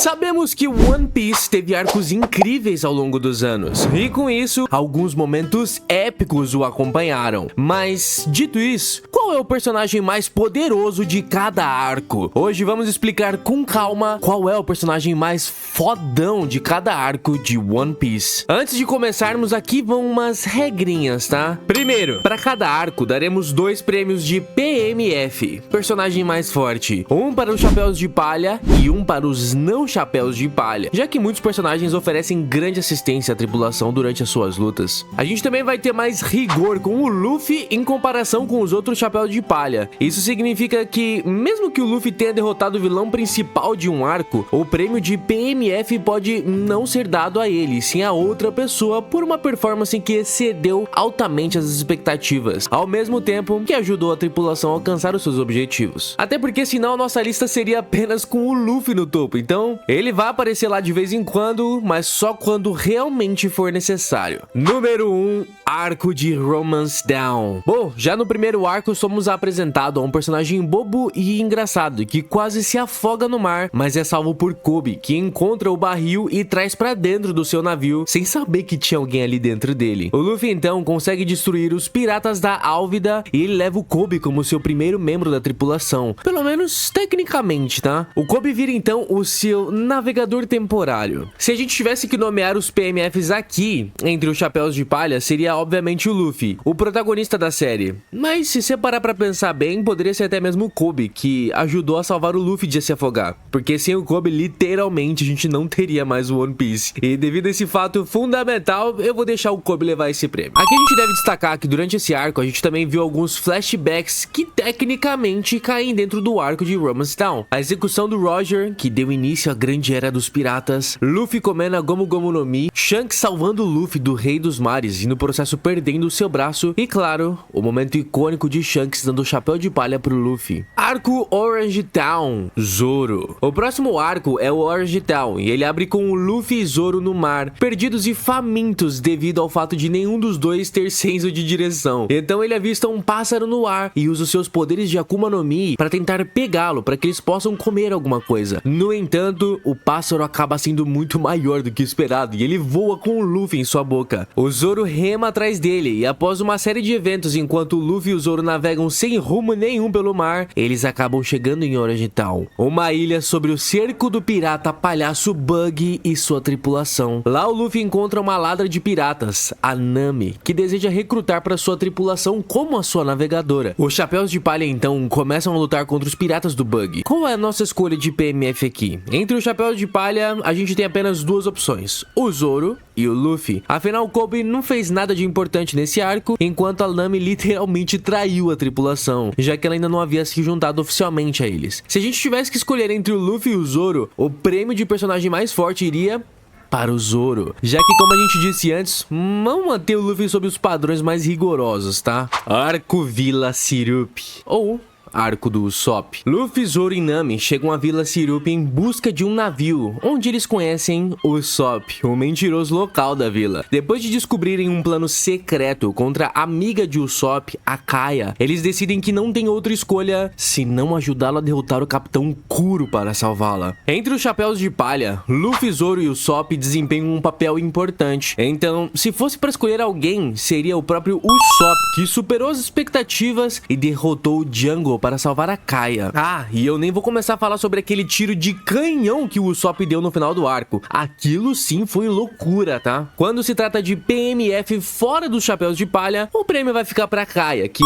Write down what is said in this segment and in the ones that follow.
Sabemos que One Piece teve arcos incríveis ao longo dos anos, e com isso, alguns momentos épicos o acompanharam. Mas, dito isso, qual é o personagem mais poderoso de cada arco? Hoje vamos explicar com calma qual é o personagem mais fodão de cada arco de One Piece. Antes de começarmos, aqui vão umas regrinhas, tá? Primeiro, para cada arco daremos 2 prêmios de PMF, personagem mais forte, um para os chapéus de palha e um para os não chapéus de palha, já que muitos personagens oferecem grande assistência à tripulação durante as suas lutas. A gente também vai ter mais rigor com o Luffy em comparação com os outros chapéus de palha. Isso significa que, mesmo que o Luffy tenha derrotado o vilão principal de um arco, o prêmio de PMF pode não ser dado a ele, sim a outra pessoa, por uma performance que excedeu altamente as expectativas, ao mesmo tempo que ajudou a tripulação a alcançar os seus objetivos. Até porque senão a nossa lista seria apenas com o Luffy no topo, então ele vai aparecer lá de vez em quando, mas só quando realmente for necessário. Número 1, arco de Romance Down. Bom, já no primeiro arco somos apresentados a um personagem bobo e engraçado, que quase se afoga no mar, mas é salvo por Kobe, que encontra o barril e traz pra dentro do seu navio, sem saber que tinha alguém ali dentro dele. O Luffy então consegue destruir os piratas da Álvida e ele leva o Kobe como seu primeiro membro da tripulação, pelo menos tecnicamente, tá? O Kobe vira então o seu navegador temporário. Se a gente tivesse que nomear os PMFs aqui, entre os chapéus de palha, seria obviamente o Luffy, o protagonista da série. Mas se você parar pra pensar bem, poderia ser até mesmo o Kobe, que ajudou a salvar o Luffy de se afogar. Porque sem o Kobe, literalmente, a gente não teria mais o One Piece. E devido a esse fato fundamental, eu vou deixar o Kobe levar esse prêmio. Aqui a gente deve destacar que durante esse arco, a gente também viu alguns flashbacks que tecnicamente caem dentro do arco de Romance Down. A execução do Roger, que deu início à grande era dos piratas, Luffy comendo a Gomu Gomu no Mi, Shanks salvando o Luffy do Rei dos Mares e no processo perdendo o seu braço, e claro, o momento icônico de Shanks dando o chapéu de palha pro Luffy. Arco Orange Town, Zoro. O próximo arco é o Orange Town e ele abre com o Luffy e Zoro no mar, perdidos e famintos devido ao fato de nenhum dos dois ter senso de direção. Então ele avista um pássaro no ar e usa os seus poderes de Akuma no Mi para tentar pegá-lo, para que eles possam comer alguma coisa. No entanto, o pássaro acaba sendo muito maior do que esperado e ele voa com o Luffy em sua boca. O Zoro rema atrás dele e após uma série de eventos enquanto o Luffy e o Zoro navegam sem rumo nenhum pelo mar, eles acabam chegando em Orange Town, uma ilha sobre o cerco do pirata palhaço Bug e sua tripulação. Lá o Luffy encontra uma ladra de piratas, a Nami, que deseja recrutar para sua tripulação como a sua navegadora. Os chapéus de palha então começam a lutar contra os piratas do Bug. Qual é a nossa escolha de PMF aqui? Entre os chapéus de palha, a gente tem apenas 2 opções, o Zoro e o Luffy. Afinal, Kobe não fez nada de importante nesse arco, enquanto a Nami literalmente traiu a tripulação, já que ela ainda não havia se juntado oficialmente a eles. Se a gente tivesse que escolher entre o Luffy e o Zoro, o prêmio de personagem mais forte iria para o Zoro, já que, como a gente disse antes, vamos manter o Luffy sob os padrões mais rigorosos, tá? Arco Vila Sirup, ou arco do Usopp. Luffy, Zoro e Nami chegam à Vila Sirup em busca de um navio, onde eles conhecem Usopp, o mentiroso local da vila. Depois de descobrirem um plano secreto contra a amiga de Usopp, a Kaia, eles decidem que não tem outra escolha senão ajudá-la a derrotar o Capitão Kuro para salvá-la. Entre os chapéus de palha, Luffy, Zoro e Usopp desempenham um papel importante. Então, se fosse para escolher alguém, seria o próprio Usopp, que superou as expectativas e derrotou o Jungle para salvar a Kaia. Ah, e eu nem vou começar a falar sobre aquele tiro de canhão que o Usopp deu no final do arco. Aquilo sim foi loucura, tá? Quando se trata de PMF fora dos chapéus de palha, o prêmio vai ficar pra Kaia, que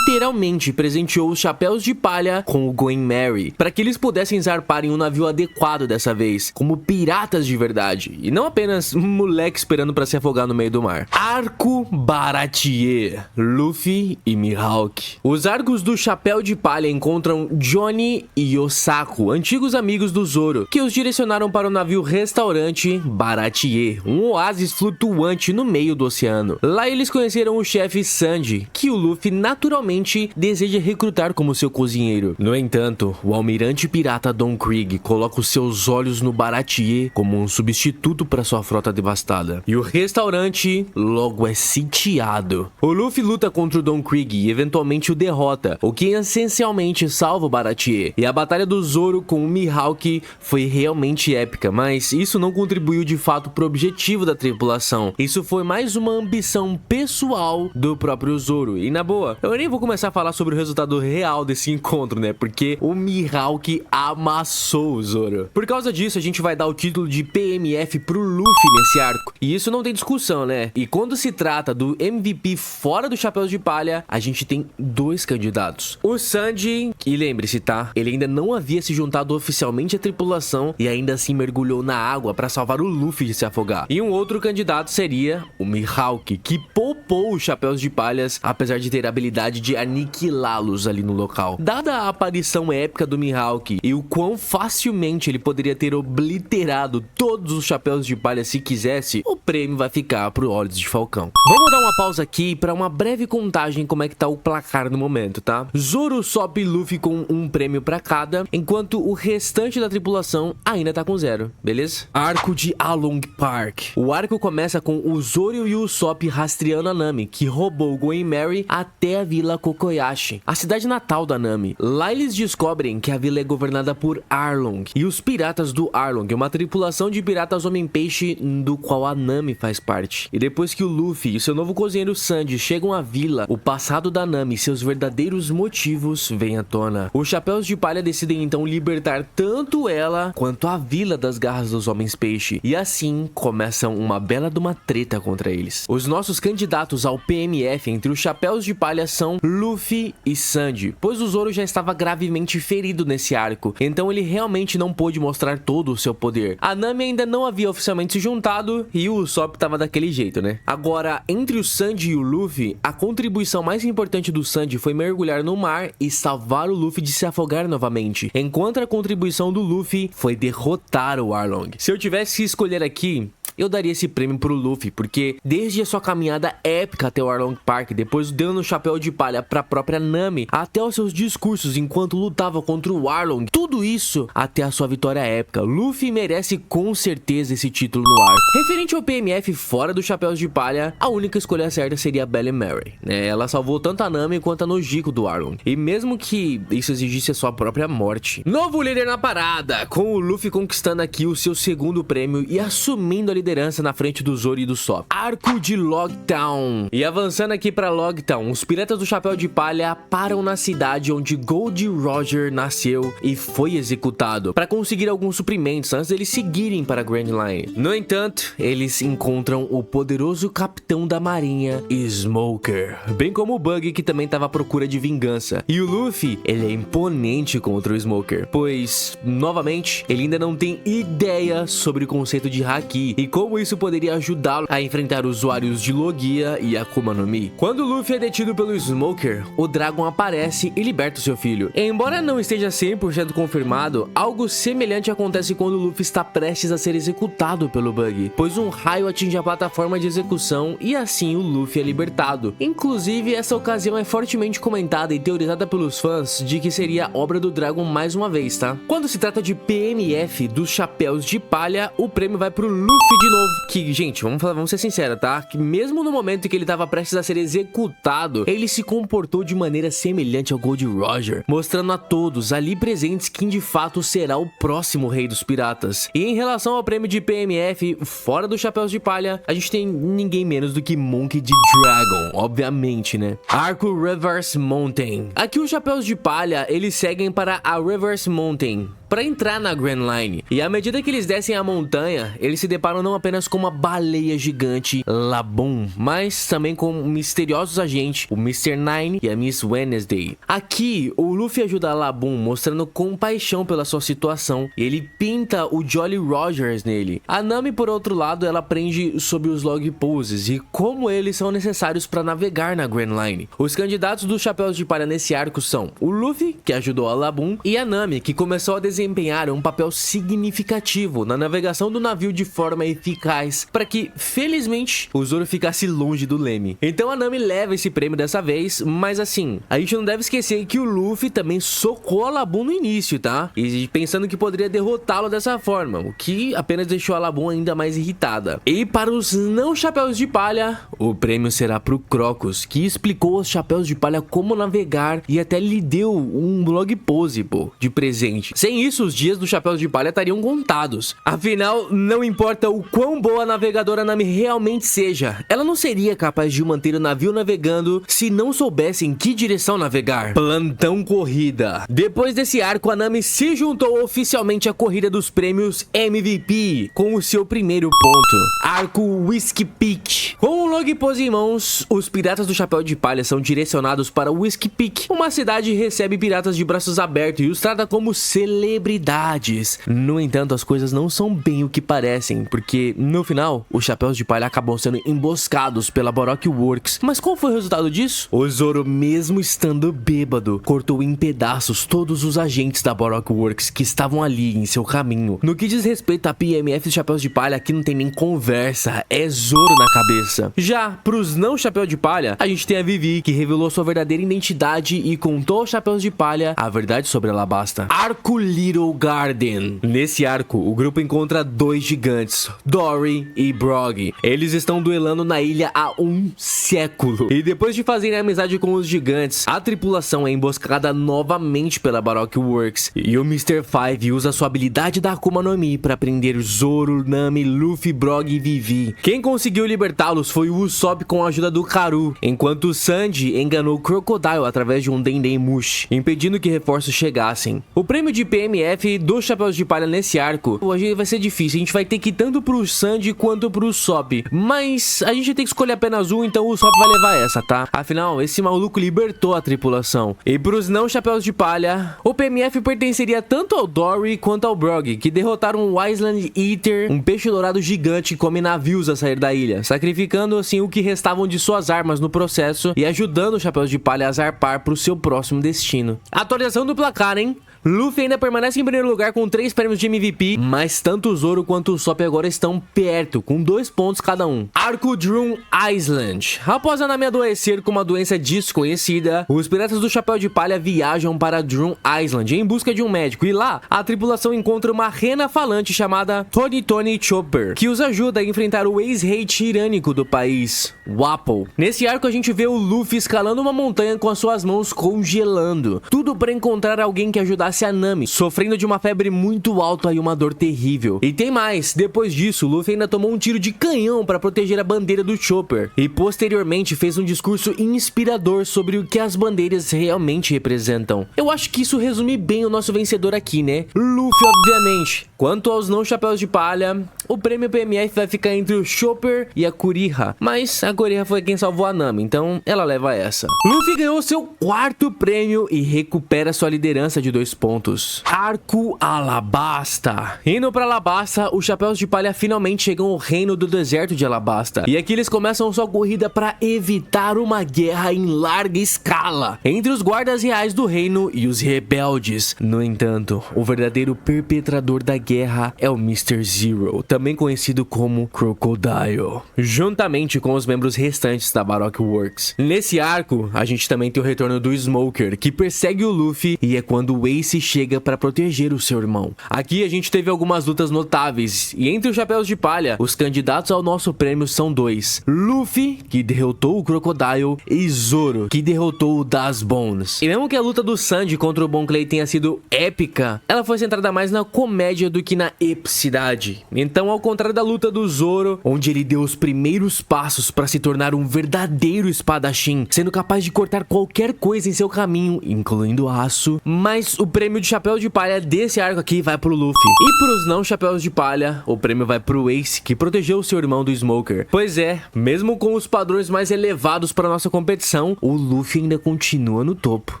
literalmente presenteou os chapéus de palha com o Going Merry, para que eles pudessem zarpar em um navio adequado dessa vez, como piratas de verdade, e não apenas um moleque esperando pra se afogar no meio do mar. Arco Baratie, Luffy e Mihawk. Os arcos do chapéu de palha encontram Johnny e Yosaku, antigos amigos do Zoro, que os direcionaram para o navio restaurante Baratie, um oásis flutuante no meio do oceano. Lá eles conheceram o chefe Sanji, que o Luffy naturalmente deseja recrutar como seu cozinheiro. No entanto, o almirante pirata Don Krieg coloca os seus olhos no Baratie como um substituto para sua frota devastada, e o restaurante logo é sitiado. O Luffy luta contra o Don Krieg e eventualmente o derrota, o que presencialmente salva o Baratie. E a batalha do Zoro com o Mihawk foi realmente épica, mas isso não contribuiu de fato pro objetivo da tripulação. Isso foi mais uma ambição pessoal do próprio Zoro. E na boa, eu nem vou começar a falar sobre o resultado real desse encontro, né? Porque o Mihawk amassou o Zoro. Por causa disso, a gente vai dar o título de PMF pro Luffy nesse arco. E isso não tem discussão, né? E quando se trata do MVP fora do Chapéu de Palha, a gente tem dois candidatos. O Sanji, e lembre-se, tá? Ele ainda não havia se juntado oficialmente à tripulação e ainda assim mergulhou na água pra salvar o Luffy de se afogar. E um outro candidato seria o Mihawk, que poupou os Chapéus de Palhas, apesar de ter a habilidade de aniquilá-los ali no local. Dada a aparição épica do Mihawk e o quão facilmente ele poderia ter obliterado todos os Chapéus de Palha se quisesse, o prêmio vai ficar pro Olhos de Falcão. Vamos dar uma pausa aqui para uma breve contagem como é que tá o placar no momento, tá? Zoro, Sop e Luffy com um prêmio para cada, enquanto o restante da tripulação ainda tá com 0, beleza? Arco de Along Park. O arco começa com o Zoro e o Usopp rastreando a Nami, que roubou Going Merry até a Vila Kokoyashi, a cidade natal da Nami. Lá eles descobrem que a vila é governada por Arlong e os piratas do Arlong, uma tripulação de piratas homem-peixe do qual a Nami faz parte. E depois que o Luffy e seu novo cozinheiro Sanji chegam à vila, o passado da Nami e seus verdadeiros motivos vêm à tona. Os Chapéus de Palha decidem então libertar tanto ela quanto a vila das garras dos homens-peixe. E assim começam uma bela de uma treta contra eles. Os nossos candidatos ao PMF entre os Chapéus de Palha são Luffy e Sanji, pois o Zoro já estava gravemente ferido nesse arco, então ele realmente não pôde mostrar todo o seu poder. A Nami ainda não havia oficialmente se juntado e o Usopp tava daquele jeito, né? Agora, entre o Sanji e o Luffy, a contribuição mais importante do Sanji foi mergulhar no mar e salvar o Luffy de se afogar novamente, enquanto a contribuição do Luffy foi derrotar o Arlong. Se eu tivesse que escolher aqui, eu daria esse prêmio pro Luffy, porque desde a sua caminhada épica até o Arlong Park, depois dando o Chapéu de Palha pra própria Nami, até os seus discursos enquanto lutava contra o Arlong, tudo isso até a sua vitória épica, Luffy merece com certeza esse título no arco. Referente ao PMF fora dos Chapéus de Palha, a única escolha certa seria a Belle Mary, né? Ela salvou tanto a Nami quanto a Nojiko do Arlong, e mesmo que isso exigisse a sua própria morte. Novo líder na parada, com o Luffy conquistando aqui o seu segundo prêmio e assumindo a liderança na frente do Zoro e do Sop. Arco de Logtown. E avançando aqui pra Logtown, os piratas do Chapéu de Palha param na cidade onde Gold Roger nasceu e foi executado, para conseguir alguns suprimentos antes deles seguirem para Grand Line. No entanto, eles encontram o poderoso capitão da marinha, Smoker, bem como o Bug, que também estava à procura de vingança. E o Luffy, ele é imponente contra o Smoker, pois, novamente, ele ainda não tem ideia sobre o conceito de Haki e como isso poderia ajudá-lo a enfrentar usuários de Logia e Akuma no Mi. Quando Luffy é detido pelo Smoker, o Dragon aparece e liberta o seu filho. Embora não esteja 100% confirmado, algo semelhante acontece quando Luffy está prestes a ser executado pelo Bug, pois um raio atinge a plataforma de execução e assim o Luffy é libertado. Inclusive, essa ocasião é fortemente comentada e teorizada pelos fãs de que seria obra do Dragon mais uma vez, tá? Quando se trata de PMF dos Chapéus de Palha, o prêmio vai pro Luffy de novo, que, gente, vamos ser sinceros, tá? Que mesmo no momento em que ele estava prestes a ser executado, ele se comportou de maneira semelhante ao Gold Roger, mostrando a todos ali presentes quem de fato será o próximo rei dos piratas. E em relação ao prêmio de PMF fora dos Chapéus de Palha, a gente tem ninguém menos do que Monkey D. Dragon, obviamente, né? Arco Reverse Mountain. Aqui os Chapéus de Palha, eles seguem para a Reverse Mountain para entrar na Grand Line, e à medida que eles descem a montanha, eles se deparam não apenas com uma baleia gigante, Laboon, mas também com misteriosos agentes, o Mr. Nine e a Miss Wednesday. Aqui, o Luffy ajuda a Laboon, mostrando compaixão pela sua situação, e ele pinta o Jolly Rogers nele. A Nami, por outro lado, ela aprende sobre os log poses e como eles são necessários para navegar na Grand Line. Os candidatos dos Chapéus de Palha nesse arco são o Luffy, que ajudou a Laboon, e a Nami, que começou a desenhar desempenharam um papel significativo na navegação do navio de forma eficaz, para que, felizmente, o Zoro ficasse longe do leme. Então a Nami leva esse prêmio dessa vez, mas assim, a gente não deve esquecer que o Luffy também socou a Labum no início, tá? E pensando que poderia derrotá-lo dessa forma, o que apenas deixou a Labum ainda mais irritada. E para os não chapéus de palha, o prêmio será pro Crocus, que explicou aos chapéus de palha como navegar e até lhe deu um blog pose, pô, de presente. Sem isso, os dias dos chapéus de palha estariam contados. Afinal, não importa o quão boa a navegadora Nami realmente seja, ela não seria capaz de manter o navio navegando se não soubesse em que direção navegar. Plantão corrida. Depois desse arco, a Nami se juntou oficialmente à corrida dos prêmios MVP, com o seu primeiro ponto. Arco Whiskey Peak. Com o log pose em mãos, os piratas do chapéu de palha são direcionados para Whiskey Peak. Uma cidade recebe piratas de braços abertos e os trata como celebridades. No entanto, as coisas não são bem o que parecem, porque no final, os chapéus de palha acabam sendo emboscados pela Baroque Works. Mas qual foi o resultado disso? O Zoro, mesmo estando bêbado, cortou em pedaços todos os agentes da Baroque Works que estavam ali em seu caminho. No que diz respeito a PMF e chapéus de palha, aqui não tem nem conversa, é Zoro na cabeça. Já pros não chapéu de palha, a gente tem a Vivi, que revelou sua verdadeira identidade e contou aos chapéus de palha a verdade sobre Alabasta. Arco Little Garden. Nesse arco, o grupo encontra dois gigantes, Dory e Brog. Eles estão duelando na ilha há um século. E depois de fazerem amizade com os gigantes, a tripulação é emboscada novamente pela Baroque Works. E o Mr. Five usa sua habilidade da Akuma no Mi para prender Zoro, Nami, Luffy, Brog e Vivi. Quem conseguiu libertá-los foi o Usopp com a ajuda do Karu, enquanto o Sanji enganou o Crocodile através de um Denden Mushi, impedindo que reforços chegassem. O prêmio de PMF dos chapéus de palha nesse arco, hoje vai ser difícil, a gente vai ter que ir tanto pro Sanji quanto pro Usopp, mas a gente tem que escolher apenas um, então o Usopp vai levar essa, tá? Afinal, esse maluco libertou a tripulação. E pros não chapéus de palha, o PMF pertenceria tanto ao Dory quanto ao Brog, que derrotaram o Island Eater, um peixe dourado gigante que come navios a sair da ilha, sacrificando assim o que restavam de suas armas no processo e ajudando os chapéus de palha a zarpar pro seu próximo destino. Atualização do placar, hein? Luffy ainda permanece em primeiro lugar com 3 prêmios de MVP, mas tanto o Zoro quanto o Usopp agora estão perto, com 2 pontos cada um. Arco Drum Island. Após a Nami adoecer com uma doença desconhecida, os piratas do chapéu de palha viajam para Drum Island em busca de um médico, e lá a tripulação encontra uma rena falante chamada Tony Chopper, que os ajuda a enfrentar o ex-rei tirânico do país, Wapol. Nesse arco a gente vê o Luffy escalando uma montanha com as suas mãos congelando, tudo para encontrar alguém que ajudasse a Nami, sofrendo de uma febre muito alta e uma dor terrível. E tem mais, depois disso, Luffy ainda tomou um tiro de canhão para proteger a bandeira do Chopper, e posteriormente fez um discurso inspirador sobre o que as bandeiras realmente representam. Eu acho que isso resume bem o nosso vencedor aqui, né? Luffy, obviamente. Quanto aos não chapéus de palha, o prêmio PMF vai ficar entre o Chopper e a Kuriha, mas a Kuriha foi quem salvou a Nami, então ela leva essa. Luffy ganhou seu 4º prêmio e recupera sua liderança de 2 pontos. Arco Alabasta. Indo pra Alabasta, os chapéus de palha finalmente chegam ao reino do deserto de Alabasta, e aqui eles começam sua corrida para evitar uma guerra em larga escala entre os guardas reais do reino e os rebeldes. No entanto, o verdadeiro perpetrador da guerra é o Mr. Zero, também conhecido como Crocodile, juntamente com os membros restantes da Baroque Works. Nesse arco, a gente também tem o retorno do Smoker, que persegue o Luffy, e é quando o Ace chega para proteger o seu irmão. Aqui a gente teve algumas lutas notáveis, e entre os chapéus de palha, os candidatos ao nosso prêmio são 2: Luffy, que derrotou o Crocodile, e Zoro, que derrotou o Das Bones. E mesmo que a luta do Sanji contra o Bon Clay tenha sido épica, ela foi centrada mais na comédia do que na epicidade. Então, ao contrário da luta do Zoro, onde ele deu os primeiros passos para se tornar um verdadeiro espadachim, sendo capaz de cortar qualquer coisa em seu caminho, incluindo aço, mas o prêmio de chapéu de palha desse arco aqui vai pro Luffy. E pros não chapéus de palha, o prêmio vai pro Ace, que protegeu o seu irmão do Smoker. Pois é, mesmo com os padrões mais elevados para nossa competição, o Luffy ainda continua no topo.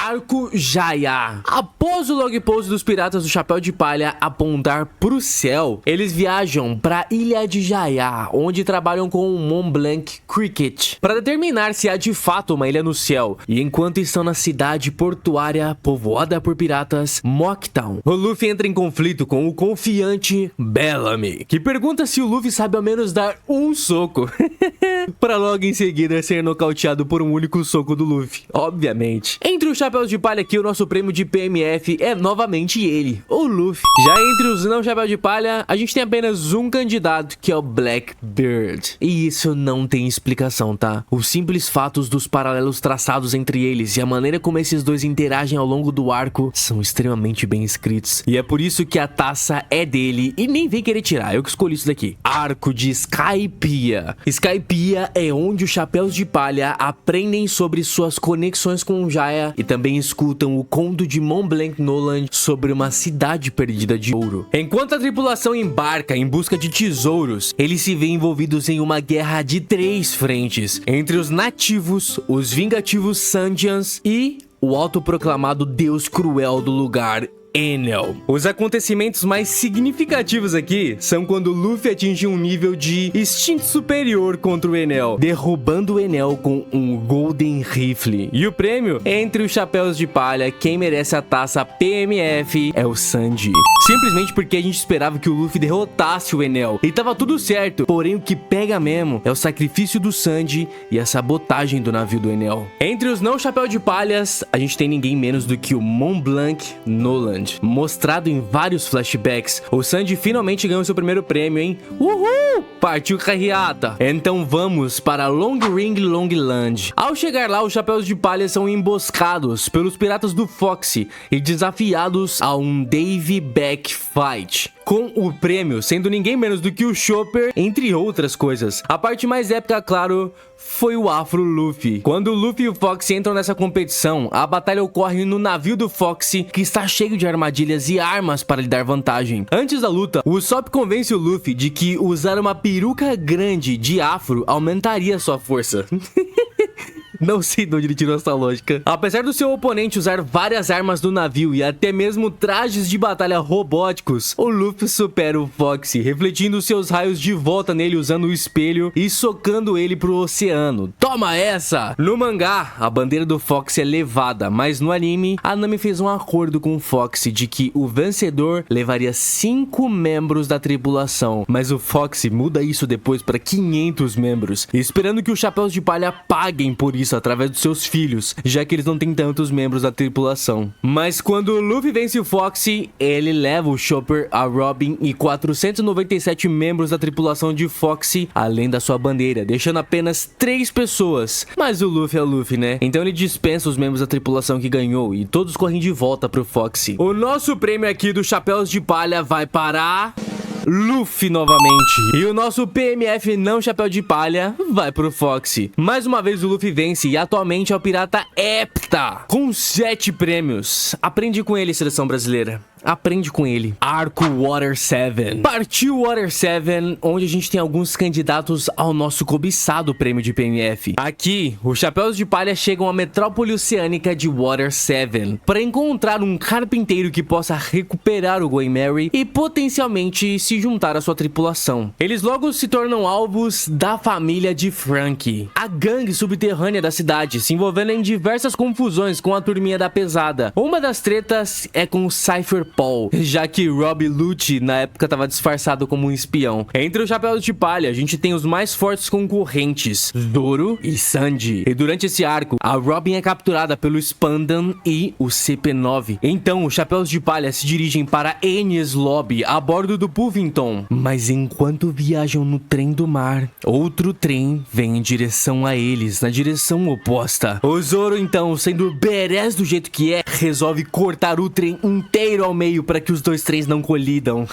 Arco Jaya. Após o log post dos piratas do Chapéu de Palha apontar pro céu, eles viajam pra Ilha de Jaya, onde trabalham com o Mont Blanc Cricket, para determinar se há de fato uma ilha no céu. E enquanto estão na cidade portuária povoada por piratas, Mocktown, o Luffy entra em conflito com o confiante Bellamy, que pergunta se o Luffy sabe ao menos dar um soco, para logo em seguida ser nocauteado por um único soco do Luffy, obviamente. Entre os Chapéus de Palha aqui, o nosso prêmio de PMF é novamente ele, o Luffy. Já entre os não Chapéu de Palha, a gente tem apenas um candidato, que é o Blackbeard. E isso não tem explicação, tá? Os simples fatos dos paralelos traçados entre eles e a maneira como esses dois interagem ao longo do arco são extremamente bem escritos. E é por isso que a taça é dele e nem vem querer tirar, eu que escolhi isso daqui. Arco de Skypiea. Skypiea é onde os Chapéus de Palha aprendem sobre suas conexões com o Jaya e também escutam o conto de Mont Blanc Noland sobre uma cidade perdida de ouro. Enquanto a tripulação embarca em busca de tesouros, eles se veem envolvidos em uma guerra de 3 frentes, entre os nativos, os vingativos Sandians e o autoproclamado deus cruel do lugar, Enel. Os acontecimentos mais significativos aqui são quando Luffy atinge um nível de instinto superior contra o Enel, derrubando o Enel com um Golden Rifle. E o prêmio? Entre os Chapéus de Palha, quem merece a taça PMF é o Sanji. Simplesmente porque a gente esperava que o Luffy derrotasse o Enel. E tava tudo certo, porém o que pega mesmo é o sacrifício do Sanji e a sabotagem do navio do Enel. Entre os não Chapéu de Palhas, a gente tem ninguém menos do que o Mont Blanc Noland. Mostrado em vários flashbacks, o Sanji finalmente ganhou seu primeiro prêmio, hein? Uhul! Partiu carreata! Então vamos para Long Ring Long Land. Ao chegar lá, os Chapéus de Palha são emboscados pelos piratas do Foxy e desafiados a um Davy Back Fight, com o prêmio sendo ninguém menos do que o Chopper, entre outras coisas. A parte mais épica, claro, foi o Afro Luffy. Quando o Luffy e o Foxy entram nessa competição, a batalha ocorre no navio do Foxy, que está cheio de armadilhas e armas para lhe dar vantagem. Antes da luta, o Usopp convence o Luffy de que usar uma peruca grande de afro aumentaria sua força. Não sei de onde ele tirou essa lógica. Apesar do seu oponente usar várias armas do navio e até mesmo trajes de batalha robóticos, o Luffy supera o Foxy, refletindo seus raios de volta nele usando o espelho e socando ele pro oceano. Toma essa! No mangá, a bandeira do Foxy é levada, mas no anime, a Nami fez um acordo com o Foxy de que o vencedor levaria 5 membros da tripulação, mas o Foxy muda isso depois para 500 membros, esperando que os Chapéus de Palha paguem por isso através dos seus filhos, já que eles não têm tantos membros da tripulação. Mas quando o Luffy vence o Foxy, ele leva o Chopper, a Robin e 497 membros da tripulação de Foxy, além da sua bandeira, deixando apenas 3 pessoas. Mas o Luffy é o Luffy, né? Então ele dispensa os membros da tripulação que ganhou e todos correm de volta pro Foxy. O nosso prêmio aqui dos Chapéus de Palha vai para Luffy novamente. E o nosso PMF não Chapéu de Palha vai pro Foxy. Mais uma vez o Luffy vence e atualmente é o pirata hepta, com 7 prêmios. Aprende com ele, seleção brasileira. Aprende com ele. Arco Water 7. Partiu Water 7, onde a gente tem alguns candidatos ao nosso cobiçado prêmio de PMF. Aqui, os Chapéus de Palha chegam à metrópole oceânica de Water 7 para encontrar um carpinteiro que possa recuperar o Going Merry e potencialmente se juntar à sua tripulação. Eles logo se tornam alvos da família de Franky, a gangue subterrânea da cidade, se envolvendo em diversas confusões com a turminha da pesada. Uma das tretas é com o Cypher Paul, já que Rob Lucci na época estava disfarçado como um espião. Entre os Chapéus de Palha, a gente tem os mais fortes concorrentes, Zoro e Sanji. E durante esse arco, a Robin é capturada pelo Spandan e o CP9. Então, os Chapéus de Palha se dirigem para Enies Lobby a bordo do Puffington. Mas enquanto viajam no trem do mar, outro trem vem em direção a eles, na direção oposta. O Zoro, então, sendo badass do jeito que é, resolve cortar o trem inteiro ao meio para que os dois trens não colidam.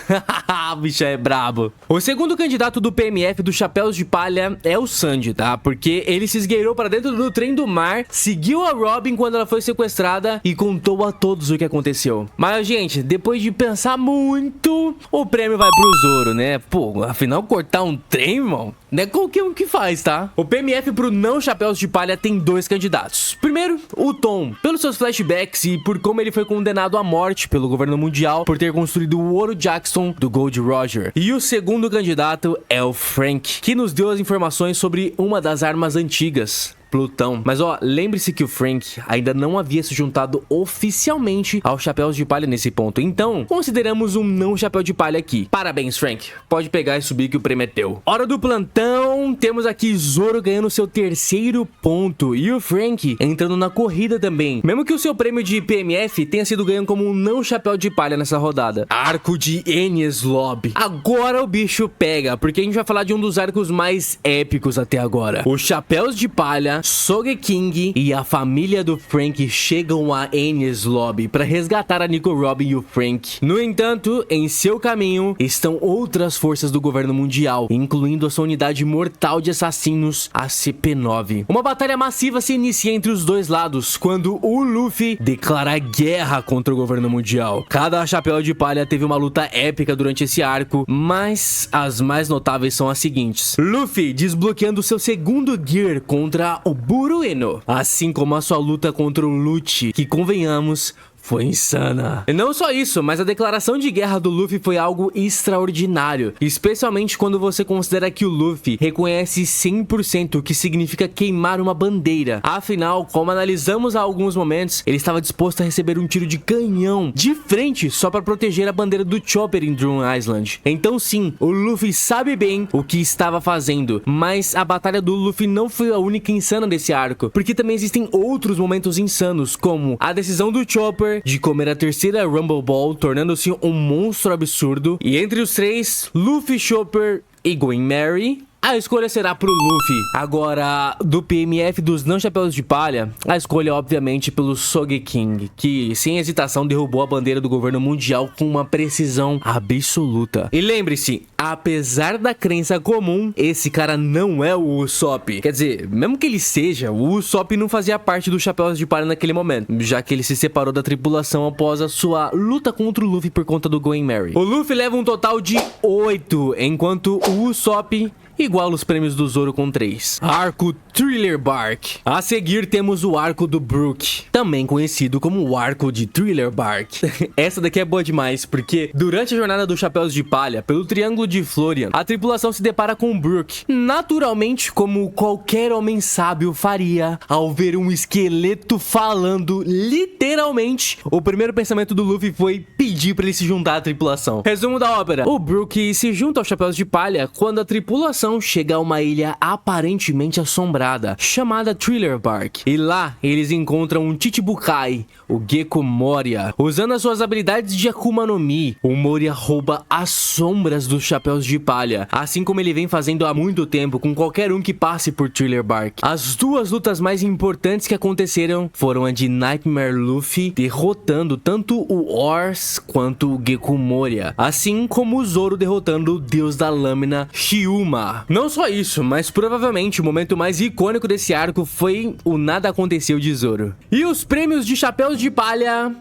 O bicho é brabo. O segundo candidato do PMF dos Chapéus de Palha é o Sanji, tá? Porque ele se esgueirou para dentro do trem do mar, seguiu a Robin quando ela foi sequestrada e contou a todos o que aconteceu. Mas, gente, depois de pensar muito, o prêmio vai pro Zoro, né? Pô, afinal, cortar um trem, irmão, não é qualquer um que faz, tá? O PMF pro não Chapéus de Palha tem 2 candidatos. Primeiro, o Tom, pelos seus flashbacks e por como ele foi condenado à morte pelo governo mundial por ter construído o Ouro Jackson do Gold Roger. E o segundo candidato é o Frank, que nos deu as informações sobre uma das armas antigas, Plutão. Mas ó, lembre-se que o Frank ainda não havia se juntado oficialmente aos Chapéus de Palha nesse ponto. Então, consideramos um não Chapéu de Palha aqui. Parabéns, Frank. Pode pegar e subir que o prêmio é teu. Hora do plantão. Temos aqui Zoro ganhando seu 3º ponto. E o Frank entrando na corrida também. Mesmo que o seu prêmio de PMF tenha sido ganho como um não Chapéu de Palha nessa rodada. Arco de Enies Lobby. Agora o bicho pega, porque a gente vai falar de um dos arcos mais épicos até agora. Os Chapéus de Palha, Sogeking e a família do Frank chegam a Enies Lobby para resgatar a Nico Robin e o Frank. No entanto, em seu caminho estão outras forças do governo mundial, incluindo a sua unidade mortal de assassinos, a CP9. Uma batalha massiva se inicia entre os dois lados quando o Luffy declara guerra contra o governo mundial. Cada Chapéu de Palha teve uma luta épica durante esse arco, mas as mais notáveis são as seguintes: Luffy desbloqueando seu segundo Gear contra o Burueno, assim como a sua luta contra o Lucci, que convenhamos, foi insana. E não só isso, mas a declaração de guerra do Luffy foi algo extraordinário, especialmente quando você considera que o Luffy reconhece 100% o que significa queimar uma bandeira. Afinal, como analisamos há alguns momentos, ele estava disposto a receber um tiro de canhão de frente só para proteger a bandeira do Chopper em Drum Island. Então sim, o Luffy sabe bem o que estava fazendo, mas a batalha do Luffy não foi a única insana desse arco, porque também existem outros momentos insanos, como a decisão do Chopper de comer a 3ª Rumble Ball, tornando-se um monstro absurdo. E entre os 3, Luffy, Chopper e Going Merry, a escolha será pro Luffy. Agora, do PMF dos não Chapéus de Palha, a escolha é obviamente pelo Sogeking, que sem hesitação derrubou a bandeira do governo mundial com uma precisão absoluta. E lembre-se, apesar da crença comum, esse cara não é o Usopp. Quer dizer, mesmo que ele seja, o Usopp não fazia parte dos Chapéus de Palha naquele momento, já que ele se separou da tripulação após a sua luta contra o Luffy por conta do Going Merry. O Luffy leva um total de 8, enquanto o Usopp iguala os prêmios do Zoro com 3. Arco Thriller Bark. A seguir temos o arco do Brook, também conhecido como o arco de Thriller Bark. Essa daqui é boa demais, porque durante a jornada dos Chapéus de Palha pelo Triângulo de Florian, a tripulação se depara com o Brook, naturalmente como qualquer homem sábio faria ao ver um esqueleto falando. Literalmente, o primeiro pensamento do Luffy foi pedir para ele se juntar à tripulação. Resumo da ópera: o Brook se junta aos Chapéus de Palha quando a tripulação chega a uma ilha aparentemente assombrada, chamada Thriller Bark. E lá, eles encontram um Chichibukai, o Gecko Moria. Usando as suas habilidades de Akuma no Mi, o Moria rouba as sombras dos Chapéus de Palha, assim como ele vem fazendo há muito tempo com qualquer um que passe por Thriller Bark. As duas lutas mais importantes que aconteceram foram a de Nightmare Luffy derrotando tanto o Ors quanto o Gecko Moria, assim como o Zoro derrotando o Deus da Lâmina, Hyuma. Não só isso, mas provavelmente o momento mais icônico desse arco foi o Nada Aconteceu de Zoro. E os prêmios de Chapéus de Palha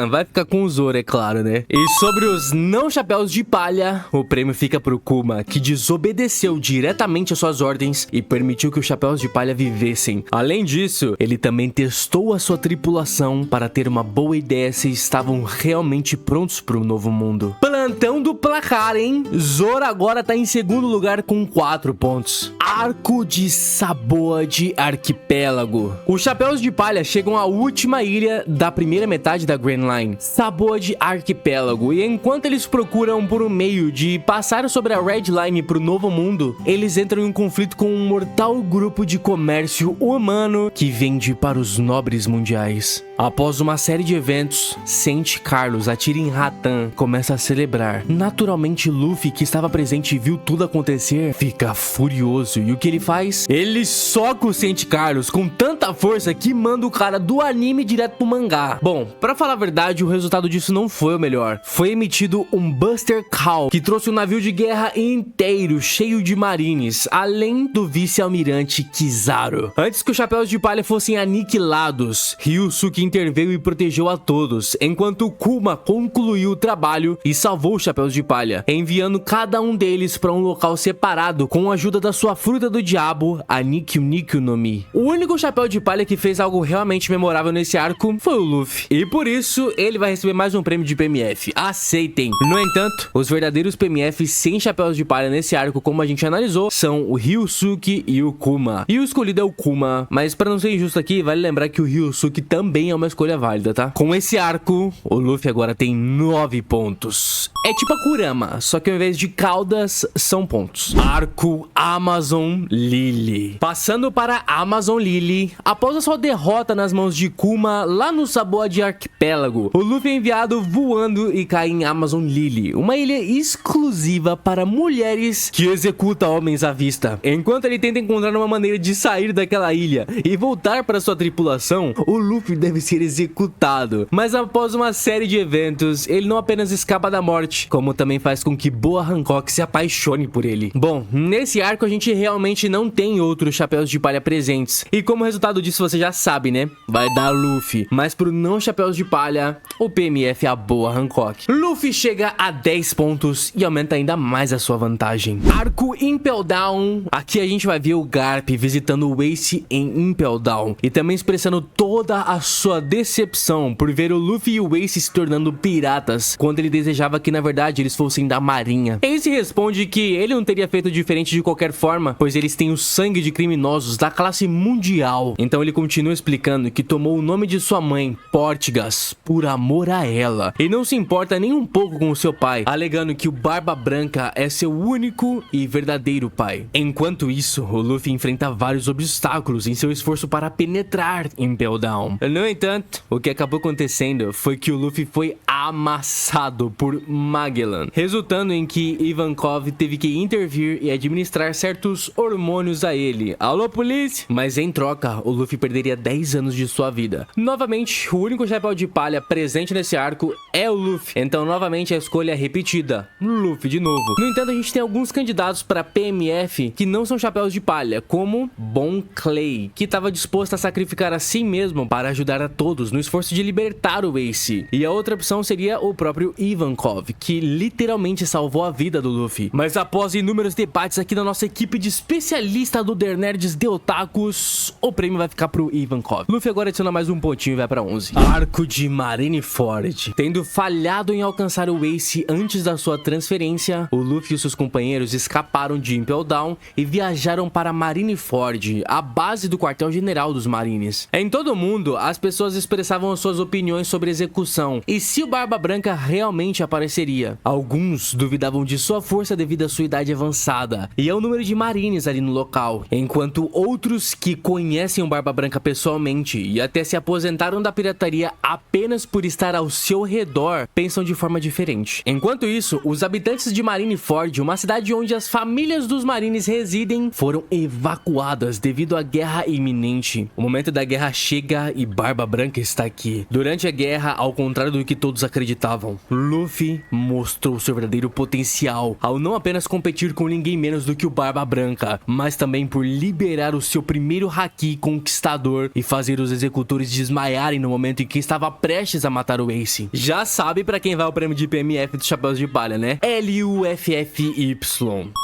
vai ficar com o Zoro, é claro, né? E sobre os não Chapéus de Palha, o prêmio fica pro Kuma, que desobedeceu diretamente às suas ordens e permitiu que os Chapéus de Palha vivessem. Além disso, ele também testou a sua tripulação para ter uma boa ideia se estavam realmente prontos pro novo mundo. Plantão do placar, hein? Zoro agora tá em segundo lugar com 4 pontos. Arco de Saboad Arquipélago. Os Chapéus de Palha chegam à última ilha da primeira metade da Grand Line, Saboad Arquipélago, e enquanto eles procuram por um meio de passar sobre a Red Line pro novo mundo, eles entram em um conflito com um mortal grupo de comércio humano que vende para os nobres mundiais. Após uma série de eventos, Saint Carlos atira em Ratan, começa a celebrar. Naturalmente, Luffy, que estava presente e viu tudo acontecer, fica furioso. E o que ele faz? Ele soca o Saint Carlos com tanta força que manda o cara do anime direto pro mangá. Bom, pra falar a verdade, o resultado disso não foi o melhor. Foi emitido um Buster Call, que trouxe um navio de guerra inteiro, cheio de marines, além do vice-almirante Kizaru. Antes que os Chapéus de Palha fossem aniquilados, Ryusuke interveio e protegeu a todos, enquanto Kuma concluiu o trabalho e salvou os Chapéus de Palha, enviando cada um deles para um local separado com a ajuda da sua fruta do diabo, a Nikyu Nikyu no Mi. O único chapéu de palha que fez algo realmente memorável nesse arco foi o Luffy. E por isso, ele vai receber mais um prêmio de PMF. Aceitem! No entanto, os verdadeiros PMFs sem chapéus de palha nesse arco, como a gente analisou, são o Ryusuke e o Kuma. E o escolhido é o Kuma, mas pra não ser injusto aqui, vale lembrar que o Ryusuke também é uma escolha válida, tá? Com esse arco, o Luffy agora tem 9 pontos. É tipo a Kurama, só que ao invés de caudas, são pontos. Arco Amazon Lily. Passando para Amazon Lily, após a sua derrota nas mãos de Kuma lá no Saboa de Arquipélago, o Luffy é enviado voando e cai em Amazon Lily, uma ilha exclusiva para mulheres que executa homens à vista. Enquanto ele tenta encontrar uma maneira de sair daquela ilha e voltar para sua tripulação, o Luffy deve ser executado. Mas após uma série de eventos, ele não apenas escapa da morte, como também faz com que Boa Hancock se apaixone por ele. Bom, nesse arco a gente realmente não tem outros chapéus de palha presentes. E como resultado disso você já sabe, né? Vai dar Luffy. Mas pro não chapéus de palha, o PMF é a Boa Hancock. Luffy chega a 10 pontos e aumenta ainda mais a sua vantagem. Arco Impel Down. Aqui a gente vai ver o Garp visitando o Ace em Impel Down e também expressando toda a sua decepção por ver o Luffy e o Ace se tornando piratas, quando ele desejava que na verdade eles fossem da marinha. Ace responde que ele não teria feito diferente de qualquer forma, pois eles têm o sangue de criminosos da classe mundial. Então ele continua explicando que tomou o nome de sua mãe, Portigas, por amor a ela, e não se importa nem um pouco com o seu pai, alegando que o Barba Branca é seu único e verdadeiro pai. Enquanto isso, o Luffy enfrenta vários obstáculos em seu esforço para penetrar Impel Down. No entanto, o que acabou acontecendo foi que o Luffy foi amassado por Magellan, resultando em que Ivankov teve que intervir e administrar certos hormônios a ele. Alô, polícia? Mas em troca, o Luffy perderia 10 anos de sua vida. Novamente, o único chapéu de palha presente nesse arco é o Luffy. Então, novamente, a escolha é repetida. Luffy de novo. No entanto, a gente tem alguns candidatos para PMF que não são chapéus de palha, como Bon Clay, que estava disposto a sacrificar a si mesmo para ajudar a todos no esforço de libertar o Ace. E a outra opção seria o próprio Ivankov, que literalmente salvou a vida do Luffy. Mas após inúmeros debates aqui na nossa equipe de especialista do The Nerds de Otakus, o prêmio vai ficar pro Ivankov. Luffy agora adiciona mais um pontinho e vai pra 11. Arco de Marineford. Tendo falhado em alcançar o Ace antes da sua transferência, o Luffy e seus companheiros escaparam de Impel Down e viajaram para Marineford, a base do quartel-general dos Marines. Em todo o mundo, as pessoas expressavam as suas opiniões sobre a execução e se o Barba Branca realmente apareceria. Alguns duvidavam de sua força devido à sua idade avançada e ao número de Marines ali no local, enquanto outros que conhecem o Barba Branca pessoalmente e até se aposentaram da pirataria apenas por estar ao seu redor, pensam de forma diferente. Enquanto isso, os habitantes de Marineford, uma cidade onde as famílias dos Marines residem, foram evacuadas devido à guerra iminente. O momento da guerra chega e Barba Branca está aqui. Durante a guerra, ao contrário do que todos acreditavam, Luffy mostrou seu verdadeiro potencial ao não apenas competir com ninguém menos do que o Barba Branca, mas também por liberar o seu primeiro haki conquistador e fazer os executores desmaiarem no momento em que estava prestes a matar o Ace. Já sabe pra quem vai o prêmio de PMF dos chapéus de palha, né? LUFFY.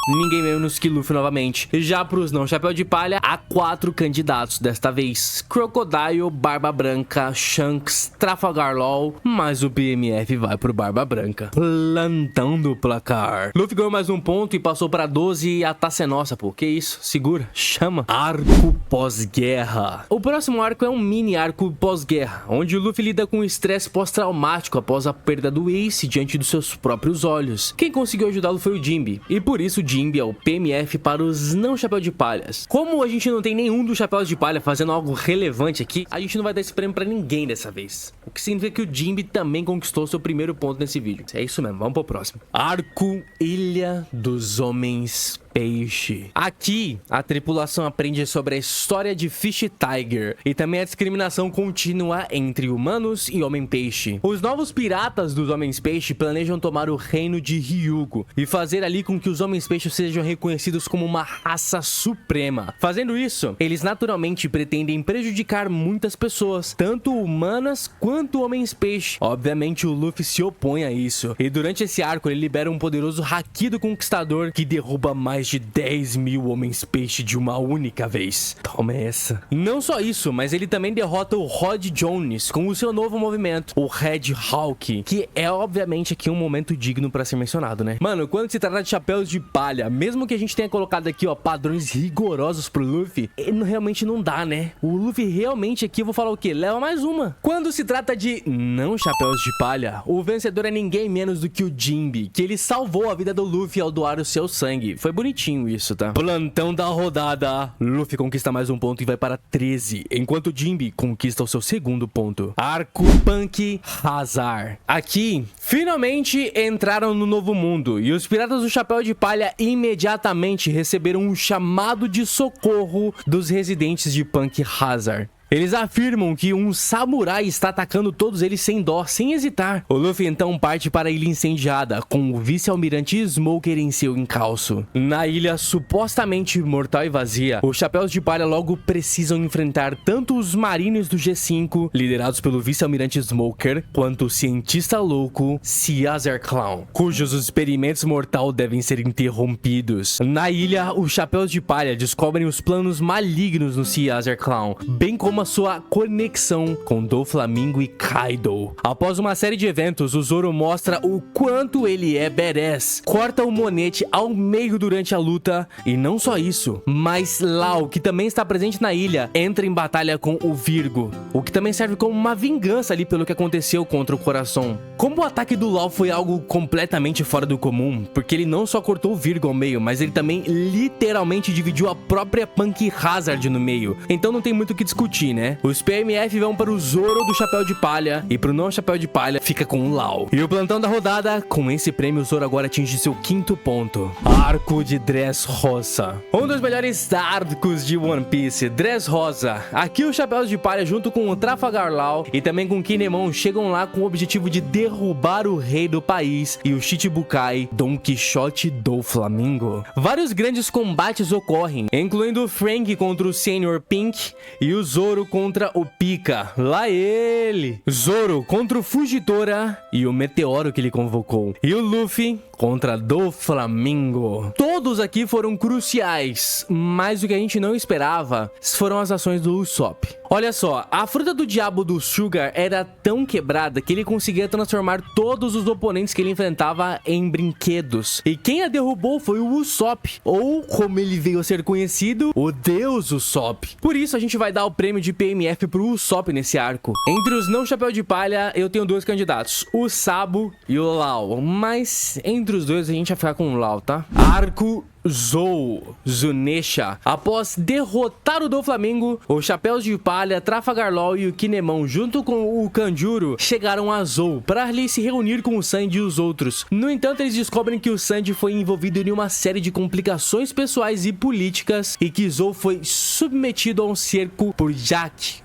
Ninguém menos que Luffy novamente. Já pros não chapéu de palha, há 4 candidatos desta vez: Crocodile, Barba Branca, Shanks, Trafalgar Law, mas o PMF vai pro Barba Branca. Plantão do placar. Luffy ganhou mais um ponto e passou pra 12 e a taça é nossa, pô. Que isso? Segura. Chama. Arco pós-guerra. O próximo arco é um mini arco pós-guerra, onde o Luffy lida com o estresse pós-traumático após a perda do Ace diante dos seus próprios olhos. Quem conseguiu ajudá-lo foi o Jinbe, e por isso o Jinbe é o PMF para os não chapéu de palhas. Como a gente não tem nenhum dos chapéus de palha fazendo algo relevante aqui, a gente não vai dar esse prêmio pra ninguém dessa vez. O que significa que o Jinbe também conquistou seu primeiro ponto nesse vídeo. É isso mesmo, vamos pro próximo. Arco Ilha dos Homens Peixe. Aqui, a tripulação aprende sobre a história de Fish Tiger e também a discriminação contínua entre humanos e Homem-Peixe. Os novos piratas dos Homens-Peixe planejam tomar o reino de Ryugo e fazer ali com que os Homens-Peixe sejam reconhecidos como uma raça suprema. Fazendo isso, eles naturalmente pretendem prejudicar muitas pessoas, tanto humanas quanto Homens-Peixe. Obviamente, o Luffy se opõe a isso, e durante esse arco ele libera um poderoso haki do Conquistador que derruba mais mais de 10 mil homens-peixe de uma única vez. Toma essa. Não só isso, mas ele também derrota o Rod Jones com o seu novo movimento, o Red Hawk, que é obviamente aqui um momento digno pra ser mencionado, né? Mano, quando se trata de chapéus de palha, mesmo que a gente tenha colocado aqui, ó, padrões rigorosos pro Luffy, realmente não dá, né? O Luffy realmente aqui, eu vou falar o quê? Leva mais uma. Quando se trata de não chapéus de palha, o vencedor é ninguém menos do que o Jinbe, que ele salvou a vida do Luffy ao doar o seu sangue. Foi bonitinho isso, tá? Plantão da rodada. Luffy conquista mais um ponto e vai para 13, enquanto o Jinbe conquista o seu segundo ponto. Arco Punk Hazard. Aqui, finalmente entraram no novo mundo e os piratas do chapéu de palha imediatamente receberam um chamado de socorro dos residentes de Punk Hazard. Eles afirmam que um samurai está atacando todos eles sem dó, sem hesitar. O Luffy então parte para a ilha incendiada, com o vice-almirante Smoker em seu encalço. Na ilha supostamente mortal e vazia, os chapéus de palha logo precisam enfrentar tanto os marines do G5, liderados pelo vice-almirante Smoker, quanto o cientista louco Caesar Clown, cujos experimentos mortal devem ser interrompidos. Na ilha, os chapéus de palha descobrem os planos malignos no Caesar Clown, bem como a sua conexão com Doflamingo e Kaido. Após uma série de eventos, o Zoro mostra o quanto ele é badass, corta o Monete ao meio durante a luta, e não só isso, mas Lau, que também está presente na ilha, entra em batalha com o Virgo, o que também serve como uma vingança ali pelo que aconteceu contra o Coração. Como o ataque do Lau foi algo completamente fora do comum, porque ele não só cortou o Virgo ao meio, mas ele também literalmente dividiu a própria Punk Hazard no meio, então não tem muito o que discutir, né? Os PMF vão para o Zoro do chapéu de palha e pro não chapéu de palha fica com o Lau. E o plantão da rodada, com esse prêmio o Zoro agora atinge seu quinto ponto. Arco de Dressrosa. Um dos melhores arcos de One Piece, Dressrosa. Aqui os chapéus de palha junto com o Trafalgar Law e também com Kinemon chegam lá com o objetivo de derrubar o rei do país e o Shichibukai, Don Quixote do Flamingo. Vários grandes combates ocorrem, incluindo o Frank contra o Senior Pink e o Zoro contra o Pika. Lá ele! Zoro contra o Fugitora e o Meteoro que ele convocou. E o Luffy contra Doflamingo. Todos aqui foram cruciais, mas o que a gente não esperava foram as ações do Usopp. Olha só, a fruta do diabo do Sugar era tão quebrada que ele conseguia transformar todos os oponentes que ele enfrentava em brinquedos. E quem a derrubou foi o Usopp, ou como ele veio a ser conhecido, o Deus Usopp. Por isso a gente vai dar o prêmio de PMF pro Usopp nesse arco. Entre os não chapéu de palha, eu tenho dois candidatos, o Sabo e o Lau. Mas entre os dois a gente vai ficar com o Lau, tá? Arco Zou, Zunesha. Após derrotar o Doflamingo, os chapéus de palha, Trafalgar Law e o Kinemon, junto com o Kanjuro, chegaram a Zou para ali se reunir com o Sandy e os outros. No entanto, eles descobrem que o Sandy foi envolvido em uma série de complicações pessoais e políticas e que Zou foi submetido a um cerco por Jack.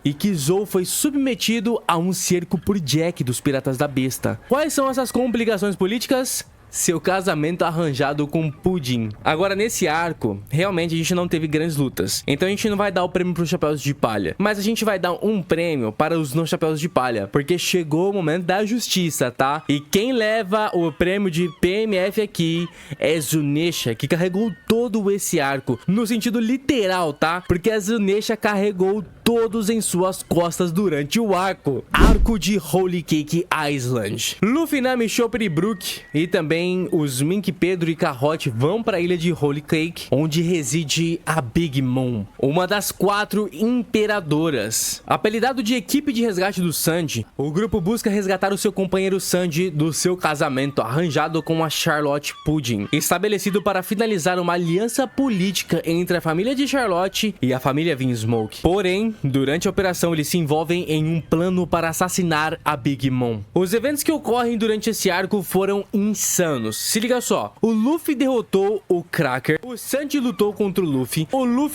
Jack dos Piratas da Besta. Quais são essas complicações políticas? Seu casamento arranjado com Pudding. Agora, nesse arco, realmente a gente não teve grandes lutas. Então a gente não vai dar o prêmio para os chapéus de palha. Mas a gente vai dar um prêmio para os não chapéus de palha. Porque chegou o momento da justiça, tá? E quem leva o prêmio de PMF aqui é Zunesha, que carregou todo esse arco. No sentido literal, tá? Porque a Zunesha carregou todos em suas costas durante o arco. Arco de Holy Cake Island. Luffy, Nami, Chopper e Brook e também os Mink, Pedro e Carrot vão para a ilha de Holy Cake, onde reside a Big Mom, uma das 4 imperadoras. Apelidado de equipe de resgate do Sandy, o grupo busca resgatar o seu companheiro Sandy do seu casamento arranjado com a Charlotte Pudding, estabelecido para finalizar uma aliança política entre a família de Charlotte e a família Vinsmoke. Porém, durante a operação eles se envolvem em um plano para assassinar a Big Mom. Os eventos que ocorrem durante esse arco foram insanos. Se liga só, o Luffy derrotou o Cracker, o Sandy lutou contra o Luffy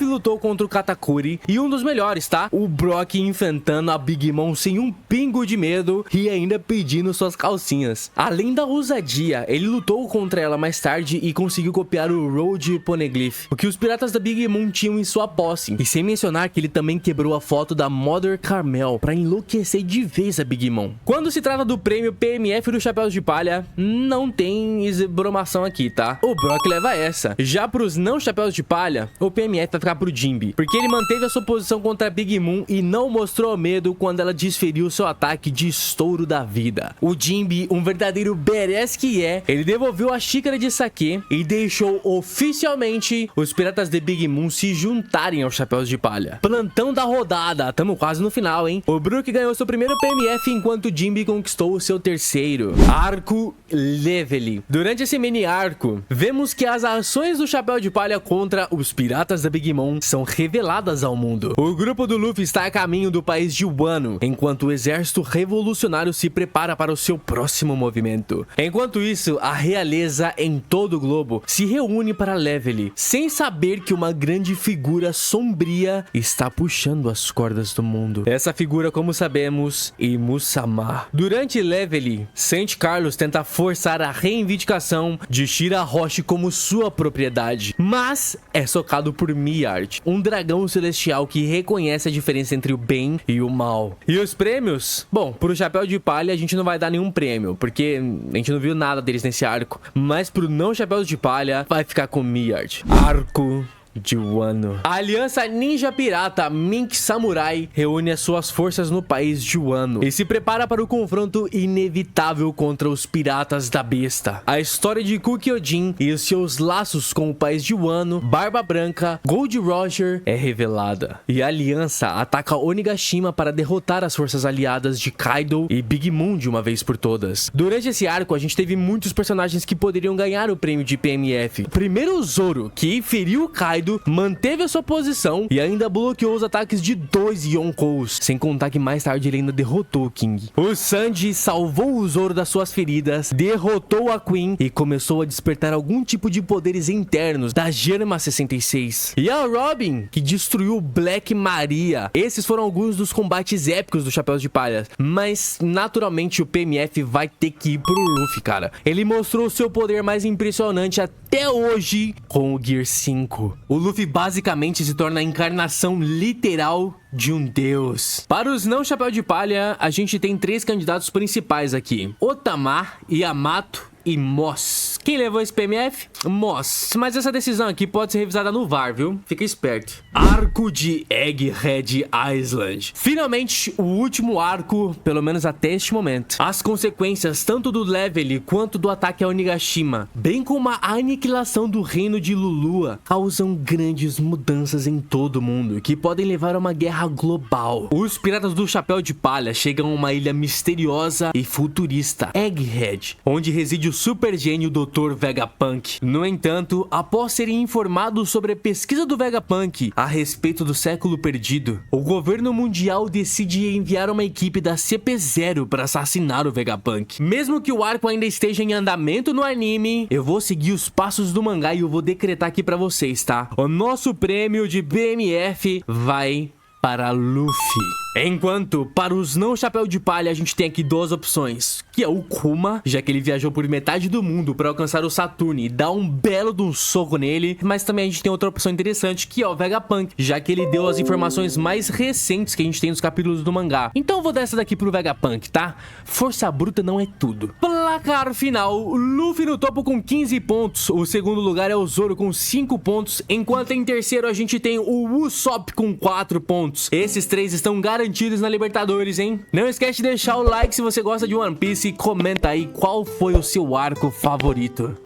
lutou contra o Katakuri e um dos melhores, tá? O Brock enfrentando a Big Mom sem um pingo de medo e ainda pedindo suas calcinhas. Além da ousadia, ele lutou contra ela mais tarde e conseguiu copiar o Road Poneglyph, o que os piratas da Big Mom tinham em sua posse. E sem mencionar que ele também quebrou a foto da Mother Carmel para enlouquecer de vez a Big Mom. Quando se trata do prêmio PMF do Chapéus de Palha, não tem esbromação aqui, tá? O Brock leva essa. Já pro pros não chapéus de palha, o PMF vai ficar pro Jinbe, porque ele manteve a sua posição contra a Big Mom e não mostrou medo quando ela desferiu seu ataque de estouro da vida. O Jinbe, um verdadeiro badass que é, ele devolveu a xícara de saquê e deixou oficialmente os piratas de Big Mom se juntarem aos chapéus de palha. Plantão da rodada, tamo quase no final, hein? O Brook ganhou seu primeiro PMF enquanto o Jinbe conquistou o seu terceiro. Arco Level. Durante esse mini arco, vemos que as ações do chapéu de palha contra os piratas da Big Mom são reveladas ao mundo. O grupo do Luffy está a caminho do país de Wano, enquanto o exército revolucionário se prepara para o seu próximo movimento. Enquanto isso, a realeza em todo o globo se reúne para Level, sem saber que uma grande figura sombria está puxando as cordas do mundo. Essa figura, como sabemos, é Musama. Durante Level, Saint Carlos tenta forçar a reivindicação de Shirahoshi como sua propriedade, mas é socado por Miyard, um dragão celestial que reconhece a diferença entre o bem e o mal. E os prêmios? Bom, pro chapéu de palha a gente não vai dar nenhum prêmio, porque a gente não viu nada deles nesse arco, mas pro não chapéu de palha vai ficar com Miyard. Arco de Wano. A aliança ninja pirata Mink Samurai reúne as suas forças no país de Wano e se prepara para o confronto inevitável contra os piratas da besta. A história de Kukyojin e os seus laços com o país de Wano, Barba Branca, Gold Roger é revelada. E a aliança ataca Onigashima para derrotar as forças aliadas de Kaido e Big Mom de uma vez por todas. Durante esse arco a gente teve muitos personagens que poderiam ganhar o prêmio de PMF. Primeiro o Zoro, que feriu o Kaido, manteve a sua posição e ainda bloqueou os ataques de 2 Yonkous, sem contar que mais tarde ele ainda derrotou o King. O Sanji salvou o Zoro das suas feridas, derrotou a Queen e começou a despertar algum tipo de poderes internos da Germa 66. E a Robin, que destruiu Black Maria. Esses foram alguns dos combates épicos do Chapéu de Palha, mas naturalmente o PMF vai ter que ir pro Luffy, cara. Ele mostrou seu poder mais impressionante até hoje com o Gear 5. O Luffy basicamente se torna a encarnação literal de um deus. Para os não chapéu de palha, a gente tem 3 candidatos principais aqui: Otama, Yamato e Moss. Quem levou esse PMF? Moss. Mas essa decisão aqui pode ser revisada no VAR, viu? Fica esperto. Arco de Egghead Island. Finalmente, o último arco, pelo menos até este momento. As consequências tanto do Level quanto do ataque a Onigashima, bem como a aniquilação do reino de Lulua, causam grandes mudanças em todo o mundo, que podem levar a uma guerra global. Os piratas do Chapéu de Palha chegam a uma ilha misteriosa e futurista, Egghead, onde reside o super gênio Dr. Vegapunk. No entanto, após serem informados sobre a pesquisa do Vegapunk a respeito do século perdido, o governo mundial decide enviar uma equipe da CP0 para assassinar o Vegapunk. Mesmo que o arco ainda esteja em andamento no anime, eu vou seguir os passos do mangá e eu vou decretar aqui para vocês, tá? O nosso prêmio de BMF vai para Luffy. Enquanto, para os não chapéu de palha, a gente tem aqui 2 opções, que é o Kuma, já que ele viajou por metade do mundo para alcançar o Saturn e dar um belo de um soco nele, mas também a gente tem outra opção interessante, que é o Vegapunk, já que ele deu as informações mais recentes que a gente tem nos capítulos do mangá. Então eu vou dar essa daqui pro Vegapunk, tá? Força bruta não é tudo. Placar final, Luffy no topo com 15 pontos, o segundo lugar é o Zoro com 5 pontos, enquanto em terceiro a gente tem o Usopp com 4 pontos. Esses 3 estão garantidos na Libertadores, hein? Não esquece de deixar o like se você gosta de One Piece e comenta aí qual foi o seu arco favorito.